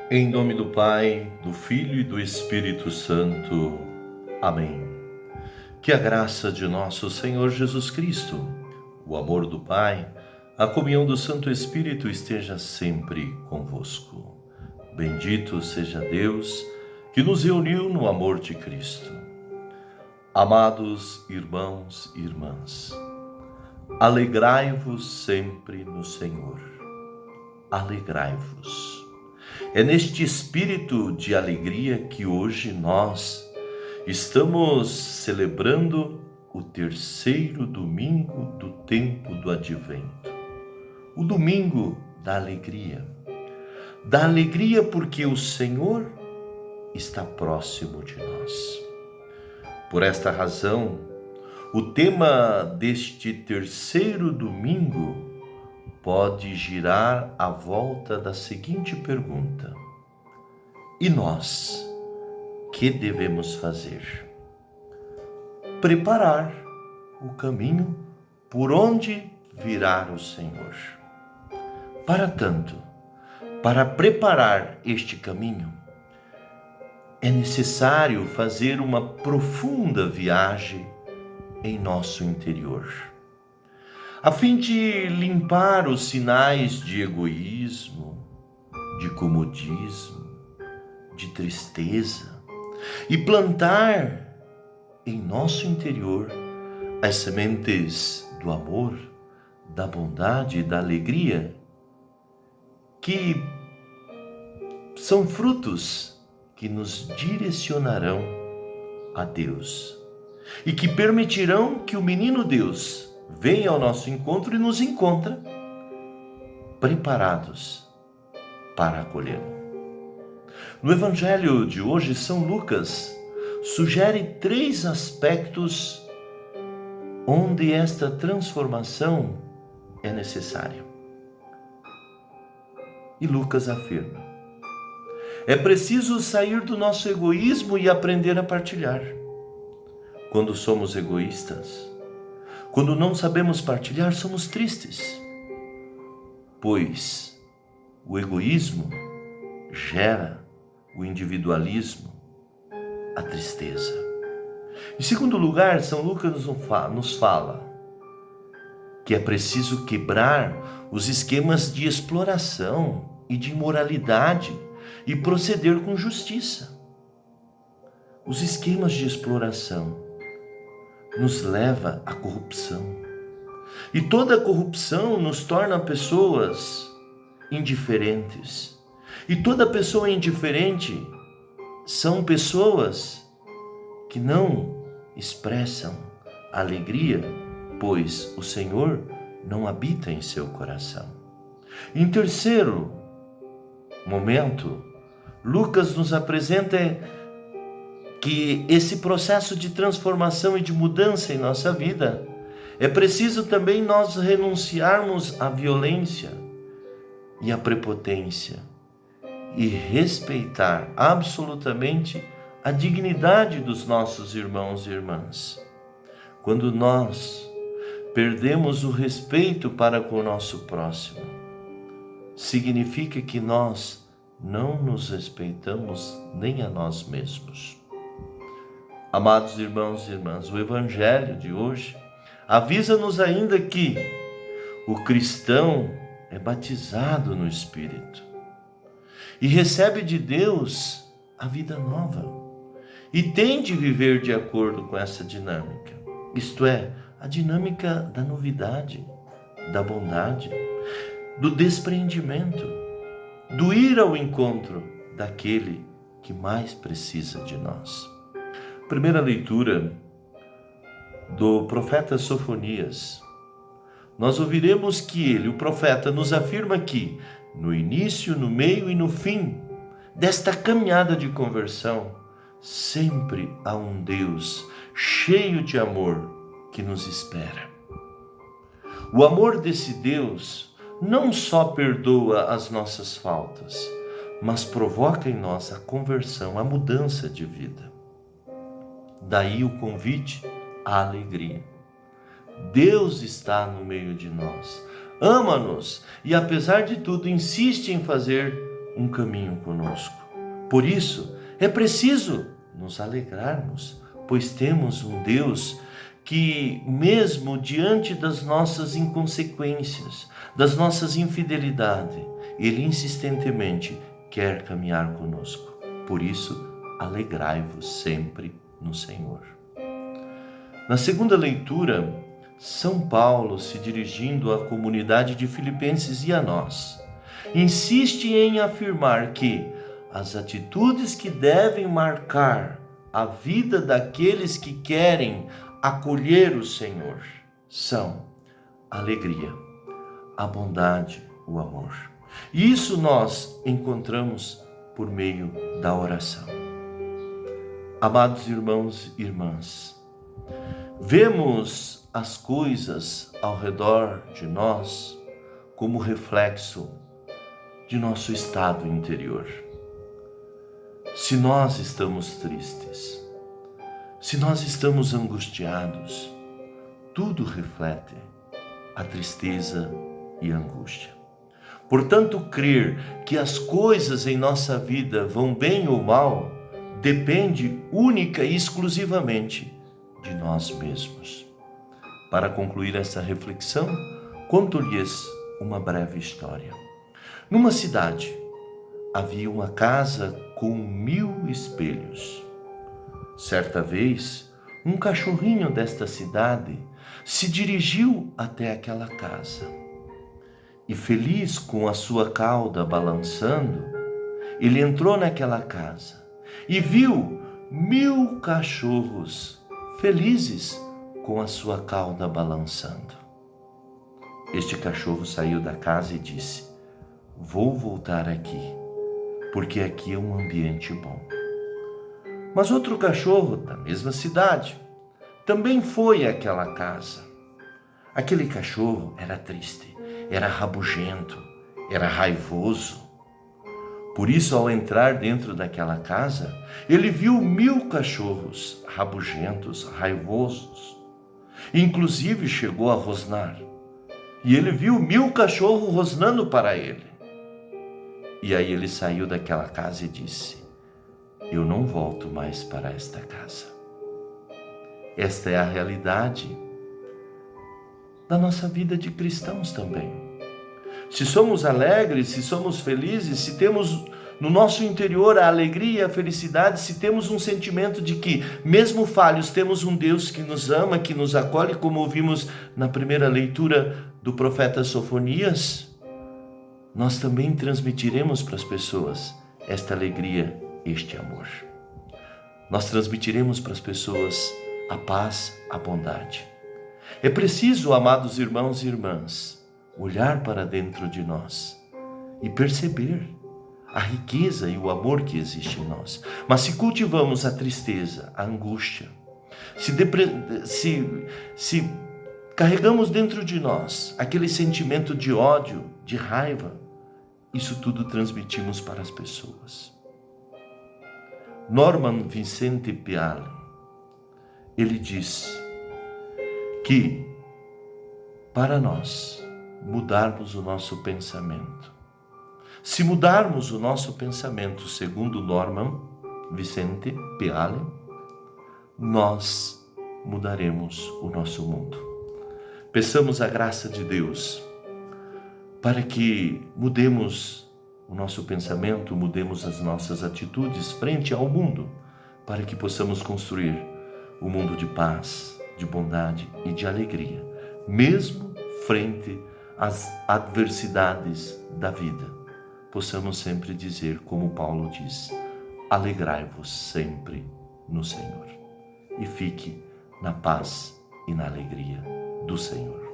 Em nome do Pai, do Filho e do Espírito Santo. Amém. Que a graça de nosso Senhor Jesus Cristo, o amor do Pai, a comunhão do Santo Espírito esteja sempre convosco. Bendito seja Deus que nos reuniu no amor de Cristo. Amados irmãos e irmãs, alegrai-vos sempre no Senhor. Alegrai-vos. É neste espírito de alegria que hoje nós estamos celebrando o terceiro domingo do tempo do Advento. O domingo da alegria. Da alegria porque o Senhor está próximo de nós. Por esta razão, o tema deste terceiro domingo pode girar à volta da seguinte pergunta: e nós, que devemos fazer? Preparar o caminho por onde virá o Senhor. Para tanto, para preparar este caminho, é necessário fazer uma profunda viagem em nosso interior, a fim de limpar os sinais de egoísmo, de comodismo, de tristeza e plantar em nosso interior as sementes do amor, da bondade e da alegria, que são frutos que nos direcionarão a Deus e que permitirão que o menino Deus venha ao nosso encontro e nos encontra preparados para acolhê-lo. No Evangelho de hoje, São Lucas sugere 3 aspectos onde esta transformação é necessária. E Lucas afirma: é preciso sair do nosso egoísmo e aprender a partilhar. Quando somos egoístas, quando não sabemos partilhar, somos tristes, pois o egoísmo gera o individualismo, a tristeza. Em segundo lugar, São Lucas nos fala que é preciso quebrar os esquemas de exploração e de imoralidade e proceder com justiça. Os esquemas de exploração nos leva à corrupção. E toda corrupção nos torna pessoas indiferentes. E toda pessoa indiferente são pessoas que não expressam alegria, pois o Senhor não habita em seu coração. Em terceiro momento, Lucas nos apresenta que esse processo de transformação e de mudança em nossa vida, é preciso também nós renunciarmos à violência e à prepotência e respeitar absolutamente a dignidade dos nossos irmãos e irmãs. Quando nós perdemos o respeito para com o nosso próximo, significa que nós não nos respeitamos nem a nós mesmos. Amados irmãos e irmãs, o Evangelho de hoje avisa-nos ainda que o cristão é batizado no Espírito e recebe de Deus a vida nova e tem de viver de acordo com essa dinâmica, isto é, a dinâmica da novidade, da bondade, do despreendimento, do ir ao encontro daquele que mais precisa de nós. Primeira leitura do profeta Sofonias. Nós ouviremos que ele, o profeta, nos afirma que no início, no meio e no fim desta caminhada de conversão, sempre há um Deus cheio de amor que nos espera. O amor desse Deus não só perdoa as nossas faltas, mas provoca em nós a conversão, a mudança de vida. Daí o convite à alegria. Deus está no meio de nós, ama-nos e, apesar de tudo, insiste em fazer um caminho conosco. Por isso, é preciso nos alegrarmos, pois temos um Deus que, mesmo diante das nossas inconsequências, das nossas infidelidades, Ele insistentemente quer caminhar conosco. Por isso, alegrai-vos sempre no Senhor. Na segunda leitura, São Paulo, se dirigindo à comunidade de Filipenses e a nós, insiste em afirmar que as atitudes que devem marcar a vida daqueles que querem acolher o Senhor são a alegria, a bondade, o amor. E isso nós encontramos por meio da oração. Amados irmãos e irmãs, vemos as coisas ao redor de nós como reflexo de nosso estado interior. Se nós estamos tristes, se nós estamos angustiados, tudo reflete a tristeza e a angústia. Portanto, crer que as coisas em nossa vida vão bem ou mal depende única e exclusivamente de nós mesmos. Para concluir essa reflexão, conto-lhes uma breve história. Numa cidade, havia uma casa com 1000 espelhos. Certa vez, um cachorrinho desta cidade se dirigiu até aquela casa. E feliz com a sua cauda balançando, ele entrou naquela casa e viu 1000 cachorros felizes com a sua cauda balançando. Este cachorro saiu da casa e disse: "Vou voltar aqui, porque aqui é um ambiente bom." Mas outro cachorro da mesma cidade também foi àquela casa. Aquele cachorro era triste, era rabugento, era raivoso. Por isso, ao entrar dentro daquela casa, ele viu 1000 cachorros rabugentos, raivosos. Inclusive chegou a rosnar. E ele viu 1000 cachorros rosnando para ele. E aí ele saiu daquela casa e disse: "Eu não volto mais para esta casa." Esta é a realidade da nossa vida de cristãos também. Se somos alegres, se somos felizes, se temos no nosso interior a alegria e a felicidade, se temos um sentimento de que, mesmo falhos, temos um Deus que nos ama, que nos acolhe, como ouvimos na primeira leitura do profeta Sofonias, nós também transmitiremos para as pessoas esta alegria, este amor. Nós transmitiremos para as pessoas a paz, a bondade. É preciso, amados irmãos e irmãs, olhar para dentro de nós e perceber a riqueza e o amor que existe em nós. Mas se cultivamos a tristeza, a angústia, se carregamos dentro de nós aquele sentimento de ódio, de raiva, isso tudo transmitimos para as pessoas. Norman Vincent Peale, ele diz que para nós mudarmos o nosso pensamento, se mudarmos o nosso pensamento, segundo Norman Vincent Peale, nós mudaremos o nosso mundo. Peçamos a graça de Deus para que mudemos o nosso pensamento, mudemos as nossas atitudes frente ao mundo, para que possamos construir um mundo de paz, de bondade e de alegria, mesmo frente às adversidades da vida. Possamos sempre dizer, como Paulo diz: "Alegrai-vos sempre no Senhor." E fique na paz e na alegria do Senhor.